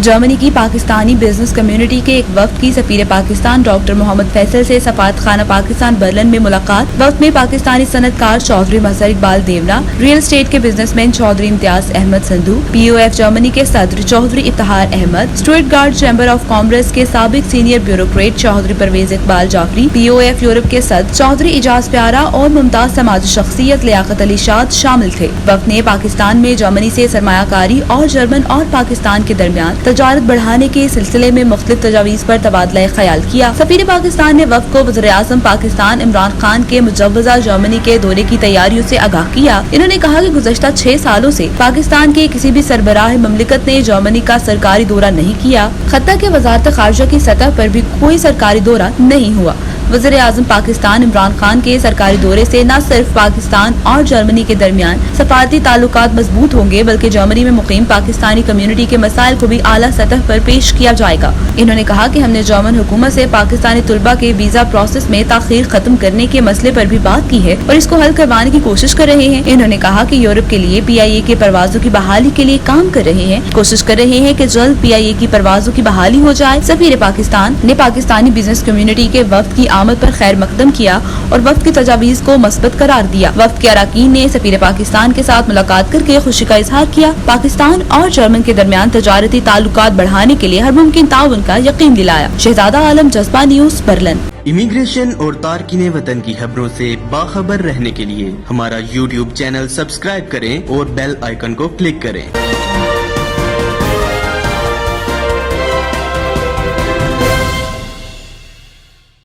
Germany की Pakistani business community के एक वफ्द की सफीर पाकिस्तान डॉक्टर मोहम्मद फैसल से सफारत खाना पाकिस्तान बर्लिन में मुलाकात। वफ्द में पाकिस्तानी सनतकार चौधरी मजहर इकबाल देवना, रियल एस्टेट के businessman Chaudhry Imtiaz Ahmed Sandhu, POF Germany के सदर Chaudhry Iftikhar Ahmed, Stuttgart chamber of commerce के साबिक senior bureaucrat Chaudhry Pervez Iqbal Jafri, POF Europe के सदर चौधरी इजाज प्यारा और मुमताज समाजी शख्सियत लियाकत अली शाद शामिल थे। वफ्द ने पाकिस्तान में जर्मनी से सरमायाकारी और जर्मन और पाकिस्तान के दरमियान तजारत बढ़ाने के सिलसिले में मुख्तलिफ तजावीज़ पर तबादला ख्याल किया। सफीर पाकिस्तान ने वफ्द को वज़ीर आज़म पाकिस्तान इमरान खान के मुजव्वज़ा जर्मनी के दौरे की तैयारियों से आगाह किया। इन्होंने कहा कि गुज़श्ता 6 सालों से पाकिस्तान के किसी भी सरबराह ममलिकत ने जर्मनी का सरकारी दौरा नहीं किया। खत्ता के वज़ारत ख़ारिजा की सतह पर भी कोई सरकारी दौरा नहीं हुआ। वज़ीर आज़म पाकिस्तान इमरान खान के सरकारी दौरे से न सिर्फ पाकिस्तान और जर्मनी के दरमियान सफारती ताल्लुकात मजबूत होंगे बल्कि जर्मनी में मुकीम पाकिस्तानी कम्युनिटी के मसाइल को भी आला सतह पर पेश किया जाएगा। इन्होंने कहा कि हमने जर्मन हुकूमत से पाकिस्तानी तुलबा के वीजा प्रोसेस में ताखीर खत्म करने के मसले पर भी बात की है और इसको हल करवाने की कोशिश कर रहे हैं। इन्होंने कहा कि यूरोप के लिए PIA की परवाजों की बहाली के लिए काम कर रहे हैं, कोशिश कर रहे हैं कि जल्द PIA की परवाजों की बहाली हो जाए। सफीर पाकिस्तान ने पाकिस्तानी बिजनेस कम्युनिटी के वफ्द की आमद पर खैर मकदम किया और वफ्द की तजावीज़ को मस्बत करार दिया। वफ्द के अरकान ने सफीर पाकिस्तान के साथ मुलाकात करके खुशी का इजहार किया। पाकिस्तान और जर्मन के दरमियान तजारती ताल्लुकात बढ़ाने के लिए हर मुमकिन ताउन का यकीन दिलाया। शहजादा आलम, जज्बा न्यूज़, बर्लिन। इमिग्रेशन और तारकीने वतन की खबरों से बाखबर रहने के लिए हमारा YouTube चैनल सब्सक्राइब करें और बेल आइकन को क्लिक करें।